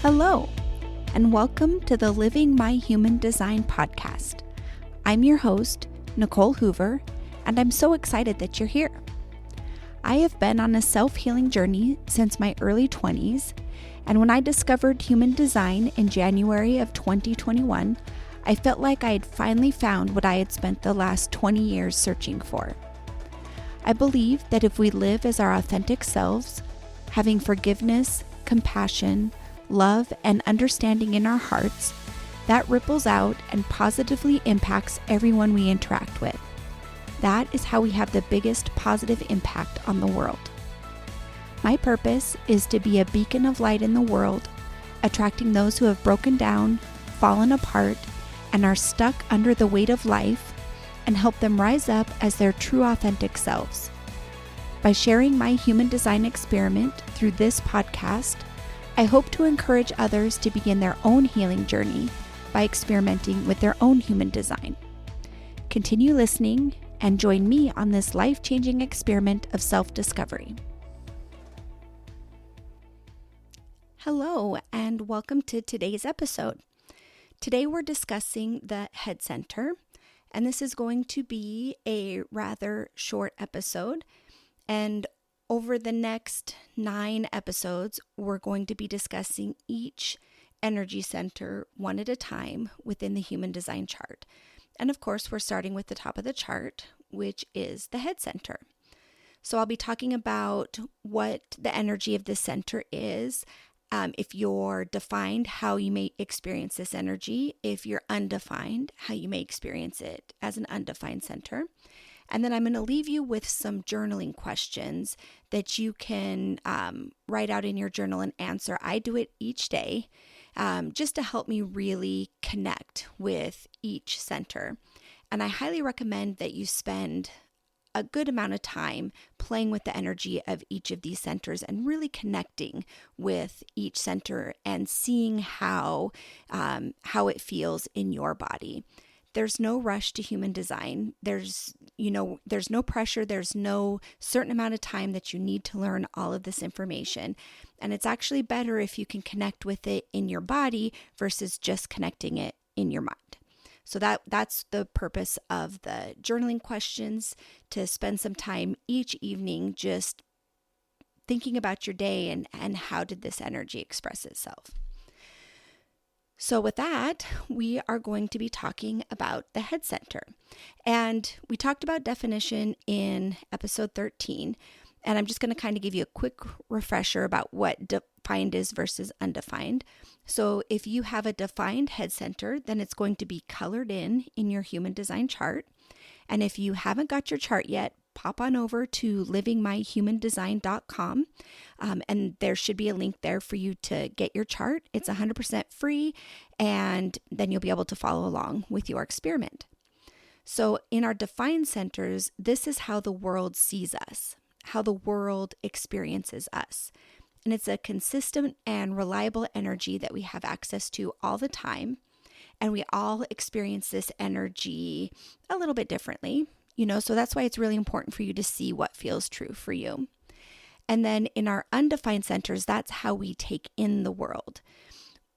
Hello, and welcome to the Living My Human Design podcast. I'm your host, Nicole Hoover, and I'm so excited that you're here. I have been on a self-healing journey since my early 20s, and when I discovered human design in January of 2021, I felt like I had finally found what I had spent the last 20 years searching for. I believe that if we live as our authentic selves, having forgiveness, compassion, love, and understanding in our hearts, that ripples out and positively impacts everyone we interact with. That is how we have the biggest positive impact on the world. My purpose is to be a beacon of light in the world, attracting those who have broken down, fallen apart, and are stuck under the weight of life, and help them rise up as their true authentic selves. By sharing my human design experiment through this podcast, I hope to encourage others to begin their own healing journey by experimenting with their own human design. Continue listening and join me on this life-changing experiment of self-discovery. Hello, and welcome to today's episode. Today we're discussing the head center, and this is going to be a rather short episode. And over the next 9 episodes, we're going to be discussing each energy center one at a time within the human design chart. And of course, we're starting with the top of the chart, which is the head center. So I'll be talking about what the energy of this center is. If you're defined, how you may experience this energy. If you're undefined, how you may experience it as an undefined center. And then I'm going to leave you with some journaling questions that you can write out in your journal and answer. I do it each day just to help me really connect with each center. And I highly recommend that you spend a good amount of time playing with the energy of each of these centers and really connecting with each center and seeing how it feels in your body. There's no rush to human design. There's no pressure. There's no certain amount of time that you need to learn all of this information. And it's actually better if you can connect with it in your body versus just connecting it in your mind. So that's the purpose of the journaling questions, to spend some time each evening just thinking about your day and how did this energy express itself. So with that, we are going to be talking about the head center. And we talked about definition in episode 13. And I'm just going to kind of give you a quick refresher about what defined is versus undefined. So if you have a defined head center, then it's going to be colored in your human design chart. And if you haven't got your chart yet, pop on over to livingmyhumandesign.com, and there should be a link there for you to get your chart. It's 100% free, and then you'll be able to follow along with your experiment. So in our defined centers, this is how the world sees us, how the world experiences us. And it's a consistent and reliable energy that we have access to all the time. And we all experience this energy a little bit differently. So that's why it's really important for you to see what feels true for you. And then in our undefined centers, that's how we take in the world.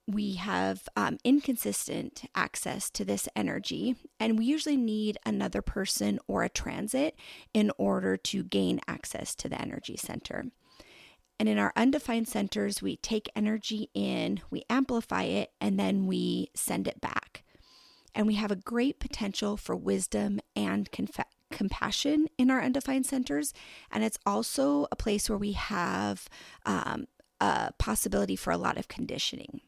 We have inconsistent access to this energy, and we usually need another person or a transit in order to gain access to the energy center. And in our undefined centers, we take energy in, we amplify it, and then we send it back. And we have a great potential for wisdom and compassion in our undefined centers. And it's also a place where we have a possibility for a lot of conditioning.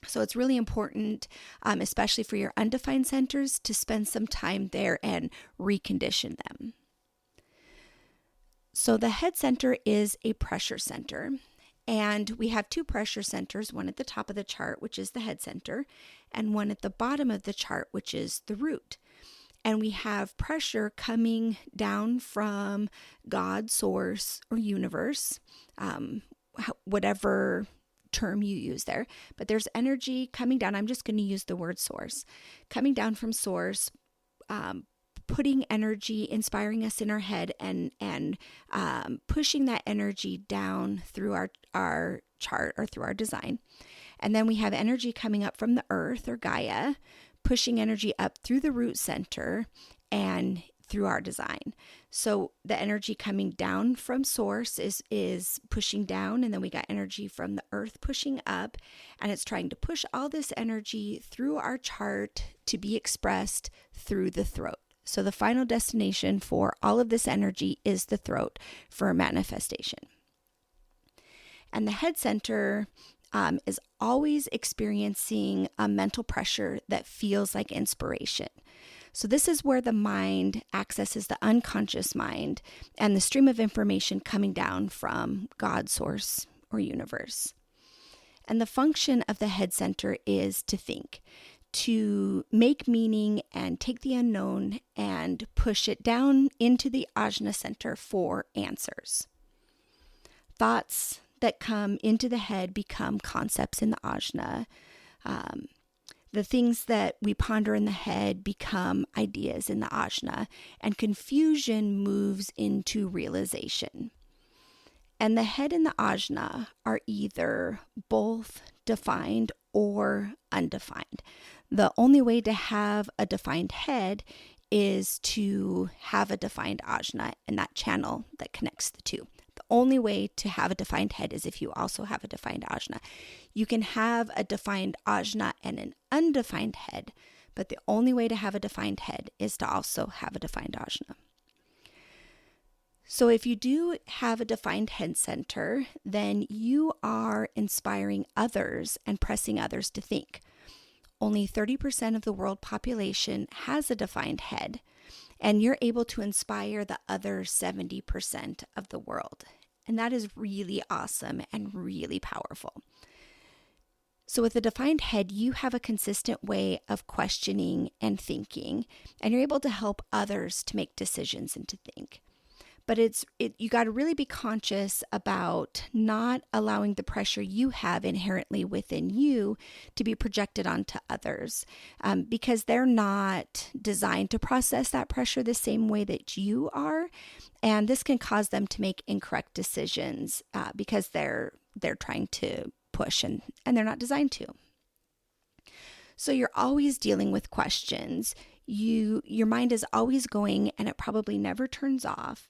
So it's really important, especially for your undefined centers, to spend some time there and recondition them. So the head center is a pressure center. And we have 2 pressure centers, one at the top of the chart, which is the head center, and one at the bottom of the chart, which is the root. And we have pressure coming down from God, source, or universe, whatever term you use there. But there's energy coming down. I'm just going to use the word source. Coming down from source, putting energy, inspiring us in our head, and pushing that energy down through our chart or through our design. And then we have energy coming up from the earth or Gaia, pushing energy up through the root center and through our design. So the energy coming down from source is pushing down, and then we got energy from the earth pushing up, and it's trying to push all this energy through our chart to be expressed through the throat. So the final destination for all of this energy is the throat for manifestation. And the head center is always experiencing a mental pressure that feels like inspiration. So this is where the mind accesses the unconscious mind and the stream of information coming down from God, source, or universe. And the function of the head center is to think, to make meaning and take the unknown and push it down into the ajna center for answers. Thoughts that come into the head become concepts in the ajna. The things that we ponder in the head become ideas in the ajna, and confusion moves into realization. And the head and the ajna are either both defined or undefined. The only way to have a defined head is to have a defined ajna and that channel that connects the two. The only way to have a defined head is if you also have a defined ajna. You can have a defined ajna and an undefined head, but the only way to have a defined head is to also have a defined ajna. So if you do have a defined head center, then you are inspiring others and pressing others to think. Only 30% of the world population has a defined head, and you're able to inspire the other 70% of the world. And that is really awesome and really powerful. So with a defined head, you have a consistent way of questioning and thinking, and you're able to help others to make decisions and to think. But you got to really be conscious about not allowing the pressure you have inherently within you to be projected onto others, because they're not designed to process that pressure the same way that you are. And this can cause them to make incorrect decisions because they're trying to push and they're not designed to. So you're always dealing with questions. Your mind is always going, and it probably never turns off.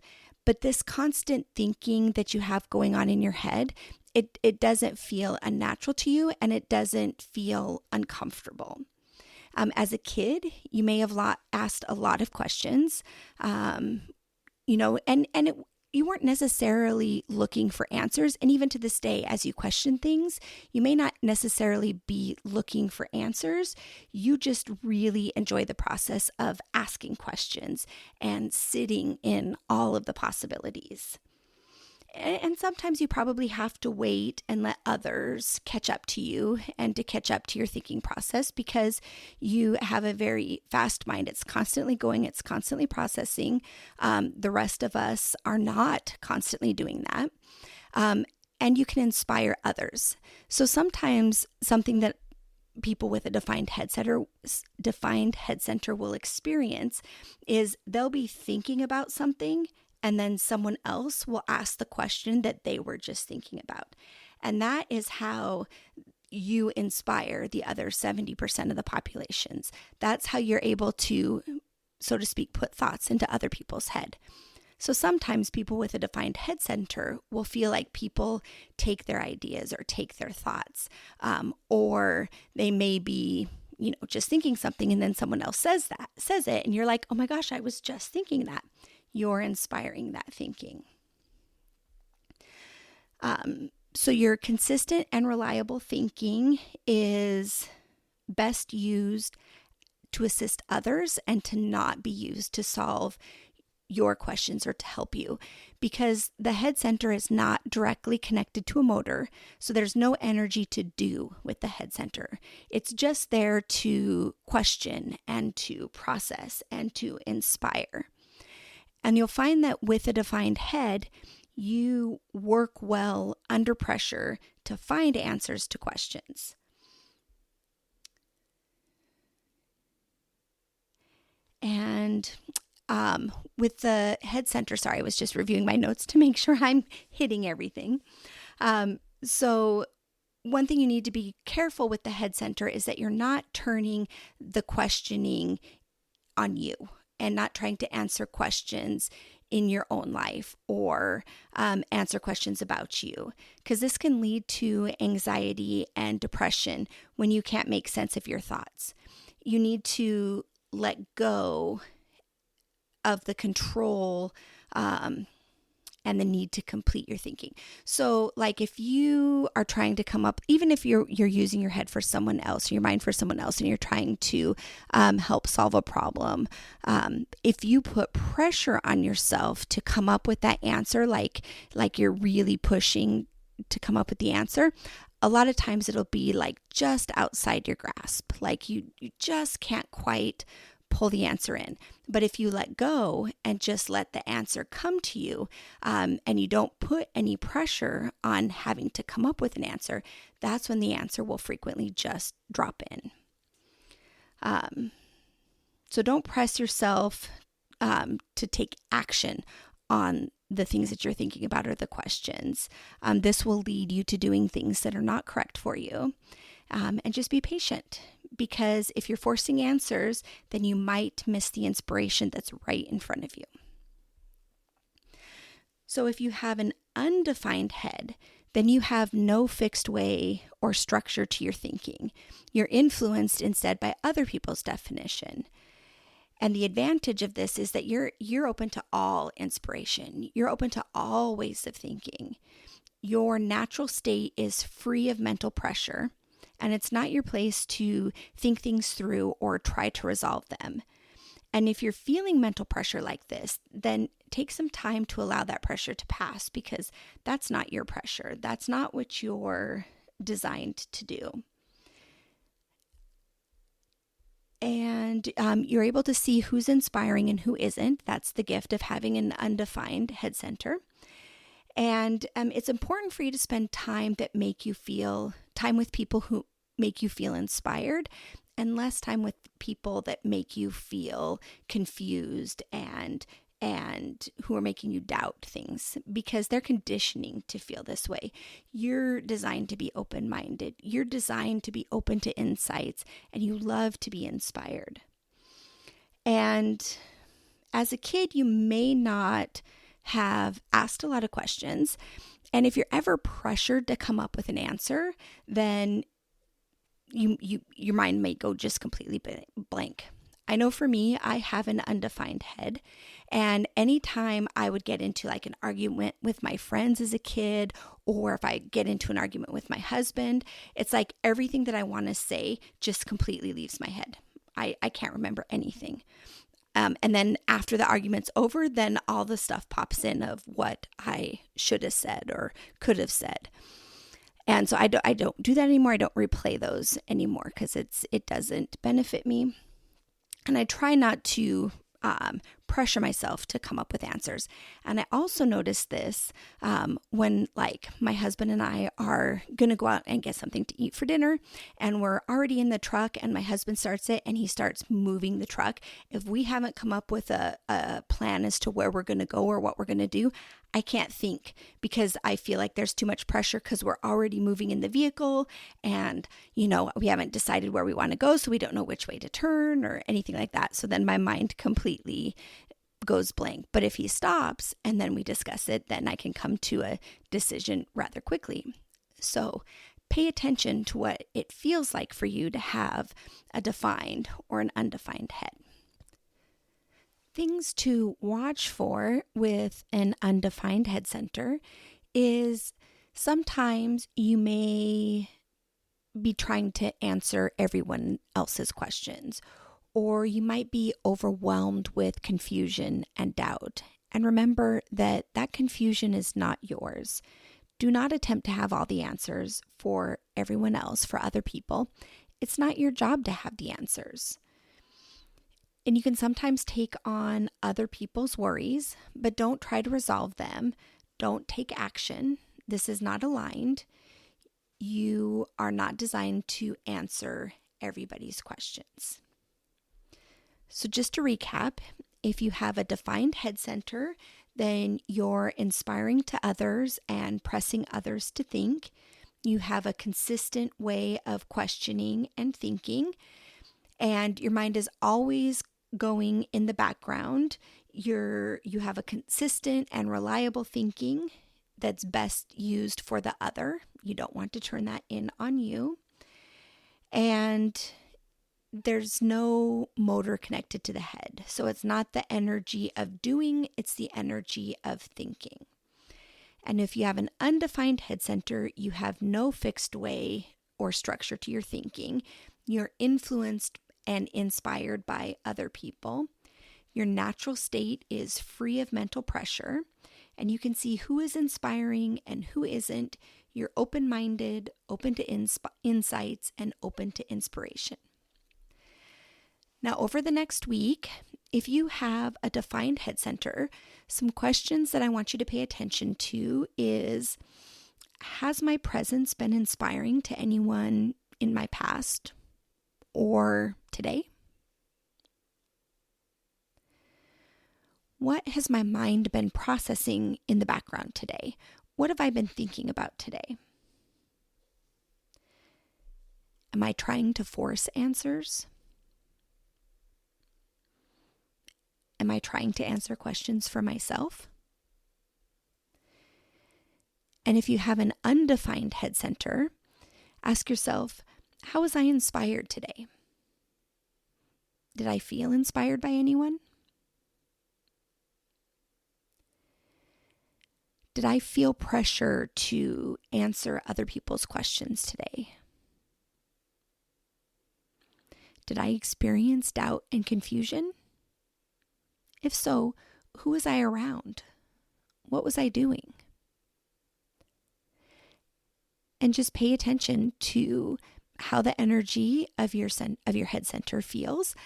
But this constant thinking that you have going on in your head, it doesn't feel unnatural to you, and it doesn't feel uncomfortable. As a kid, you may have asked a lot of questions, you weren't necessarily looking for answers. And even to this day, as you question things, you may not necessarily be looking for answers. You just really enjoy the process of asking questions and sitting in all of the possibilities. And sometimes you probably have to wait and let others catch up to you and to catch up to your thinking process, because you have a very fast mind. It's constantly going, it's constantly processing. The rest of us are not constantly doing that. And you can inspire others. So sometimes something that people with a defined head center will experience is they'll be thinking about something, and then someone else will ask the question that they were just thinking about. And that is how you inspire the other 70% of the populations. That's how you're able to, so to speak, put thoughts into other people's head. So sometimes people with a defined head center will feel like people take their ideas or take their thoughts, or they may be just thinking something, and then someone else says it, and you're like, oh my gosh, I was just thinking that. You're inspiring that thinking. So your consistent and reliable thinking is best used to assist others and to not be used to solve your questions or to help you, because the head center is not directly connected to a motor. So there's no energy to do with the head center. It's just there to question and to process and to inspire. And you'll find that with a defined head, you work well under pressure to find answers to questions. And with the head center, sorry, I was just reviewing my notes to make sure I'm hitting everything. So one thing you need to be careful with the head center is that you're not turning the questioning on you and not trying to answer questions in your own life or answer questions about you, because this can lead to anxiety and depression when you can't make sense of your thoughts. You need to let go of the control and the need to complete your thinking. So like if you are trying to come up, even if you're using your head for someone else, your mind for someone else, and you're trying to help solve a problem, if you put pressure on yourself to come up with that answer, like you're really pushing to come up with the answer, a lot of times it'll be like just outside your grasp. Like you just can't quite pull the answer in. But if you let go and just let the answer come to you, and you don't put any pressure on having to come up with an answer, that's when the answer will frequently just drop in. So don't press yourself to take action on the things that you're thinking about or the questions. This will lead you to doing things that are not correct for you. And just be patient, because if you're forcing answers, then you might miss the inspiration that's right in front of you. So if you have an undefined head, then you have no fixed way or structure to your thinking. You're influenced instead by other people's definition. And the advantage of this is that you're open to all inspiration. You're open to all ways of thinking. Your natural state is free of mental pressure, and it's not your place to think things through or try to resolve them. And if you're feeling mental pressure like this, then take some time to allow that pressure to pass, because that's not your pressure. That's not what you're designed to do. And you're able to see who's inspiring and who isn't. That's the gift of having an undefined head center. And it's important for you to spend time with people who make you feel inspired, and less time with people that make you feel confused and who are making you doubt things, because they're conditioning to feel this way. You're designed to be open-minded. You're designed to be open to insights, and you love to be inspired. And as a kid, you may not have asked a lot of questions. And if you're ever pressured to come up with an answer, then your mind may go just completely blank. I know for me, I have an undefined head. And anytime I would get into like an argument with my friends as a kid, or if I get into an argument with my husband, it's like everything that I want to say just completely leaves my head. I can't remember anything. And then after the argument's over, then all the stuff pops in of what I should have said or could have said. And so I don't do that anymore. I don't replay those anymore, because it doesn't benefit me. And I try not to pressure myself to come up with answers. And I also noticed this when like my husband and I are going to go out and get something to eat for dinner, and we're already in the truck, and my husband starts it and he starts moving the truck. If we haven't come up with a plan as to where we're going to go or what we're going to do, I can't think, because I feel like there's too much pressure, because we're already moving in the vehicle, and, we haven't decided where we want to go, so we don't know which way to turn or anything like that. So then my mind completely goes blank. But if he stops and then we discuss it, then I can come to a decision rather quickly. So pay attention to what it feels like for you to have a defined or an undefined head. Things to watch for with an undefined head center is sometimes you may be trying to answer everyone else's questions, or you might be overwhelmed with confusion and doubt. And remember that confusion is not yours. Do not attempt to have all the answers for everyone else, for other people. It's not your job to have the answers. And you can sometimes take on other people's worries, but don't try to resolve them. Don't take action. This is not aligned. You are not designed to answer everybody's questions. So just to recap, if you have a defined head center, then you're inspiring to others and pressing others to think. You have a consistent way of questioning and thinking, and your mind is always going in the background. You have a consistent and reliable thinking that's best used for the other. You don't want to turn that in on you. And there's no motor connected to the head. So it's not the energy of doing, it's the energy of thinking. And if you have an undefined head center, you have no fixed way or structure to your thinking. You're influenced and inspired by other people. Your natural state is free of mental pressure, and you can see who is inspiring and who isn't. You're open-minded, open to insights, and open to inspiration. Now, over the next week, if you have a defined head center, some questions that I want you to pay attention to is, has my presence been inspiring to anyone in my past or today? What has my mind been processing in the background today? What have I been thinking about today? Am I trying to force answers? Am I trying to answer questions for myself? And if you have an undefined head center, ask yourself, how was I inspired today? Did I feel inspired by anyone? Did I feel pressure to answer other people's questions today? Did I experience doubt and confusion? If so, who was I around? What was I doing? And just pay attention to how the energy of your head center feels.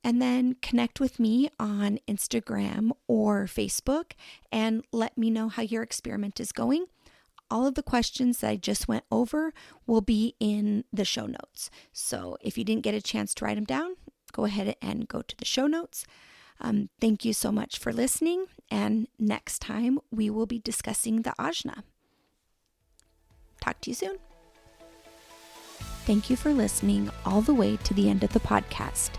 And then connect with me on Instagram or Facebook and let me know how your experiment is going. All of the questions that I just went over will be in the show notes. So if you didn't get a chance to write them down, go ahead and go to the show notes. Thank you so much for listening. And next time we will be discussing the ajna. Talk to you soon. Thank you for listening all the way to the end of the podcast.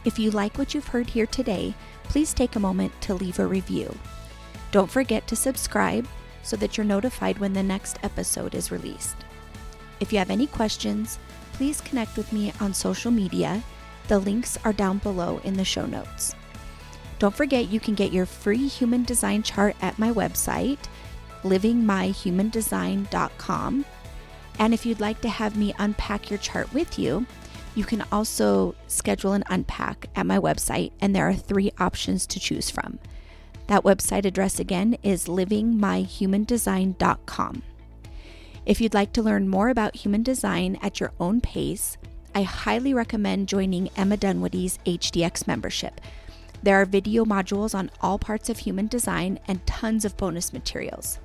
If you like what you've heard here today, please take a moment to leave a review. Don't forget to subscribe so that you're notified when the next episode is released. If you have any questions, please connect with me on social media. The links are down below in the show notes. Don't forget you can get your free human design chart at my website, livingmyhumandesign.com. And if you'd like to have me unpack your chart with you, you can also schedule an unpack at my website, and there are 3 options to choose from. That website address again is livingmyhumandesign.com. If you'd like to learn more about human design at your own pace, I highly recommend joining Emma Dunwoody's HDX membership. There are video modules on all parts of human design and tons of bonus materials.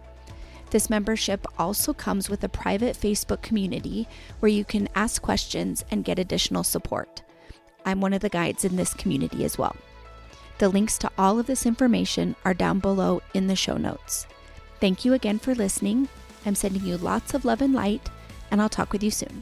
This membership also comes with a private Facebook community where you can ask questions and get additional support. I'm one of the guides in this community as well. The links to all of this information are down below in the show notes. Thank you again for listening. I'm sending you lots of love and light, and I'll talk with you soon.